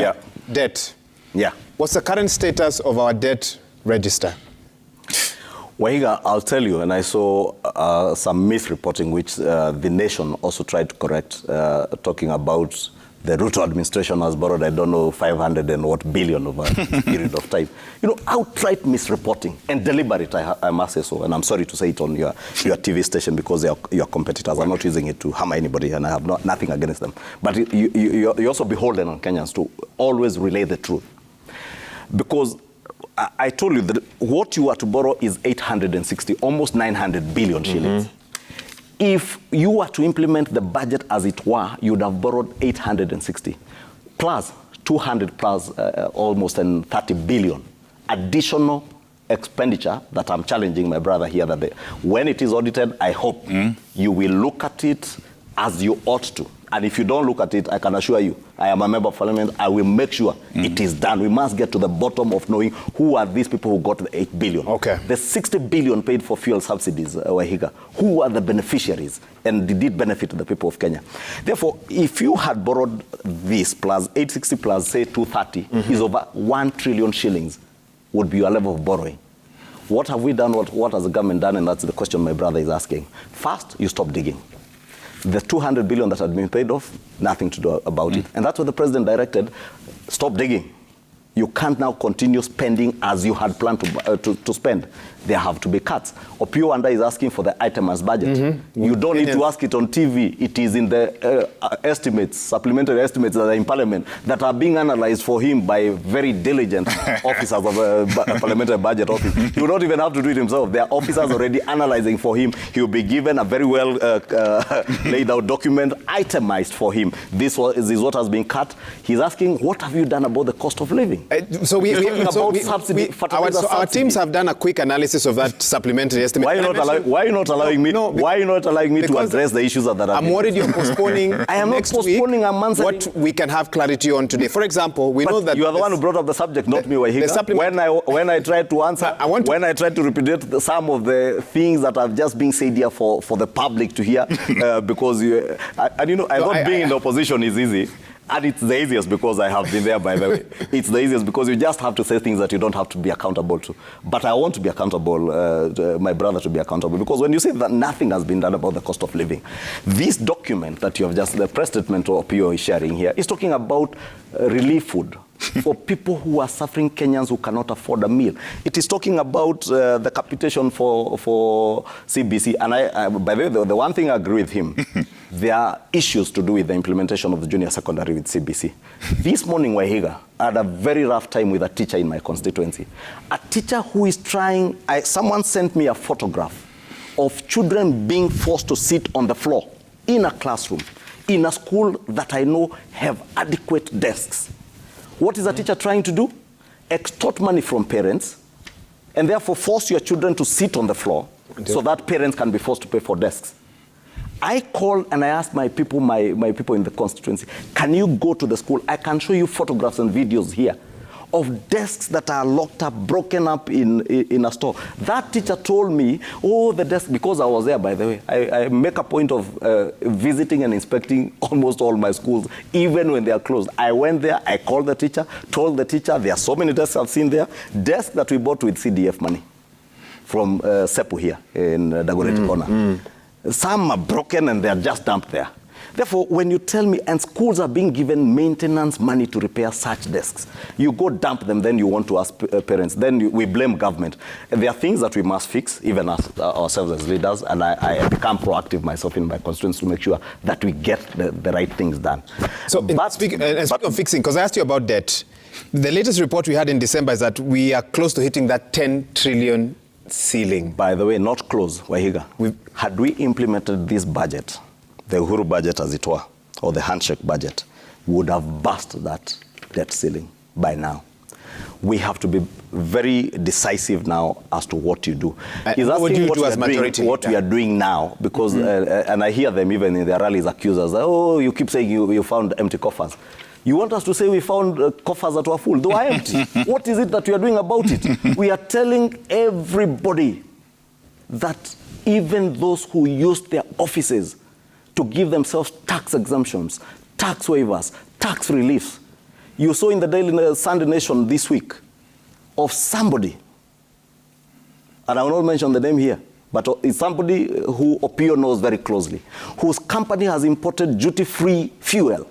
Yeah. Debt. Yeah. What's the current status of our debt register? Wahiga, I'll tell you, and I saw some misreporting which the Nation also tried to correct, talking about the Ruto administration has borrowed, I don't know, 500 and what billion over a period of time. You know, outright misreporting and deliberate, I must say so, and I'm sorry to say it on your TV station because they are your competitors. I'm not using it to harm anybody, and I have nothing against them. But you're also beholden on Kenyans to always relay the truth. Because I told you that what you are to borrow is 860, almost 900 billion shillings. If you were to implement the budget as it were, you would have borrowed 860 plus 200 plus almost 30 billion additional expenditure that I'm challenging my brother here that when it is audited, I hope you will look at it as you ought to. And if you don't look at it, I can assure you, I am a member of parliament, I will make sure it is done. We must get to the bottom of knowing who are these people who got the 8 billion. Okay. The 60 billion paid for fuel subsidies, Wahiga, who are the beneficiaries and did it benefit the people of Kenya? Therefore, if you had borrowed this plus 860 plus say 230 is over 1 trillion shillings would be your level of borrowing. What have we done? What has the government done? And that's the question my brother is asking. First, you stop digging. The 200 billion that had been paid off, nothing to do about it. And that's what the president directed, stop digging. You can't now continue spending as you had planned to spend. There have to be cuts. Opio Wanda is asking for the itemized budget. You don't need to ask it on TV. It is in the estimates, supplementary estimates that are in Parliament that are being analyzed for him by very diligent officers of a parliamentary budget office. He will not even have to do it himself. There are officers already analyzing for him. He will be given a very well laid out document, itemized for him. This is what has been cut. He's asking, what have you done about the cost of living? Our teams have done a quick analysis of that supplementary estimate. Why are you not allowing me? Why are you not allowing me to address the issues that I'm worried you're postponing. I am not postponing. I'm answering what we can have clarity on today. For example, we know that you are the one who brought up the subject, not me, Wahiga. When I tried to answer, when I tried to repeat some of the things that have just been said here for the public to hear, because I thought being in the opposition is easy. And it's the easiest because I have been there, by the way. It's the easiest because you just have to say things that you don't have to be accountable to. But I want to be accountable, my brother to be accountable, because when you say that nothing has been done about the cost of living, this document that you have just, the press statement of PO is sharing here, is talking about relief food for people who are suffering, Kenyans who cannot afford a meal. It is talking about the capitation for CBC. And by the way, the one thing I agree with him, there are issues to do with the implementation of the junior secondary with CBC. This morning, Wahiga, I had a very rough time with a teacher in my constituency. A teacher who is trying, someone sent me a photograph of children being forced to sit on the floor in a classroom, in a school that I know have adequate desks. What is a teacher trying to do? Extort money from parents and therefore force your children to sit on the floor so that parents can be forced to pay for desks. I called and I asked my people, my people in the constituency, can you go to the school? I can show you photographs and videos here of desks that are locked up, broken up in a store. That teacher told me, oh, the desk, because I was there, by the way, I make a point of visiting and inspecting almost all my schools, even when they are closed. I went there, I called the teacher, told the teacher, there are so many desks I've seen there, desks that we bought with CDF money from Sepu here in Dagoretti Corner. Some are broken and they are just dumped there. Therefore, when you tell me, and schools are being given maintenance money to repair such desks, you go dump them, then you want to ask parents, then we blame government. And there are things that we must fix, even as ourselves as leaders, and I become proactive myself in my constituency to make sure that we get the right things done. So, speaking of fixing, because I asked you about debt, the latest report we had in December is that we are close to hitting that 10 trillion ceiling. By the way, not close, Wahiga. Had we implemented this budget, the Uhuru budget as it were, or the handshake budget, would have burst that debt ceiling by now. We have to be very decisive now as to what you do. He's asking what we are doing now, because, and I hear them even in their rallies accuse us, oh, you keep saying you found empty coffers. You want us to say we found coffers that were full, though are empty. What is it that we are doing about it? We are telling everybody that even those who used their offices to give themselves tax exemptions, tax waivers, tax reliefs, You saw in the Daily Sunday Nation this week of somebody, and I will not mention the name here, but it's somebody who Opio knows very closely, whose company has imported duty-free fuel.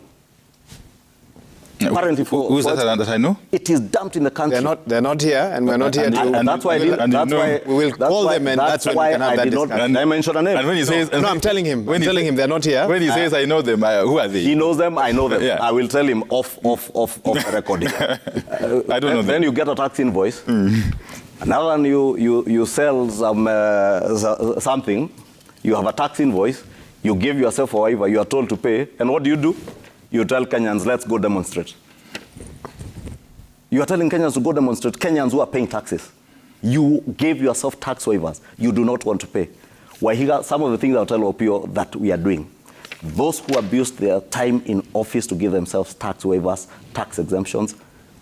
Apparently who's that I know? It is dumped in the country. They're not here, and we're not here to... And that's why we will call them, and that's when we can have that discussion. I mentioned a name. And when he says... No, I'm telling him they're not here. When he says, I know them, who are they? He knows them, I know them. Yeah. I will tell him off recording. I don't know them. Then you get a tax invoice. Now when you sell something, you have a tax invoice, you give yourself a waiver, you are told to pay, and what do? You tell Kenyans, let's go demonstrate. You are telling Kenyans to go demonstrate, Kenyans who are paying taxes. You gave yourself tax waivers. You do not want to pay. Wahiga, some of the things I'll tell Opio that we are doing. Those who abused their time in office to give themselves tax waivers, tax exemptions,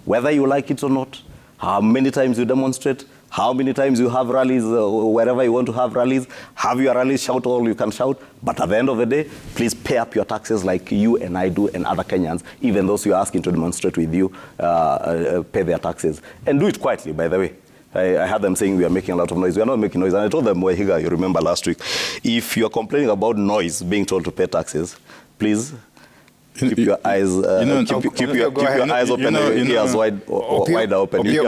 whether you like it or not, how many times you demonstrate, how many times you have rallies, wherever you want to have rallies, have your rallies, shout all you can shout, but at the end of the day, please pay up your taxes like you and I do and other Kenyans, even those you are asking to demonstrate with you, pay their taxes. And do it quietly, by the way. I heard them saying we are making a lot of noise. We are not making noise. And I told them, Wahiga, you remember last week, if you are complaining about noise, being told to pay taxes, please keep your eyes, keep your eyes open and your ears wide open.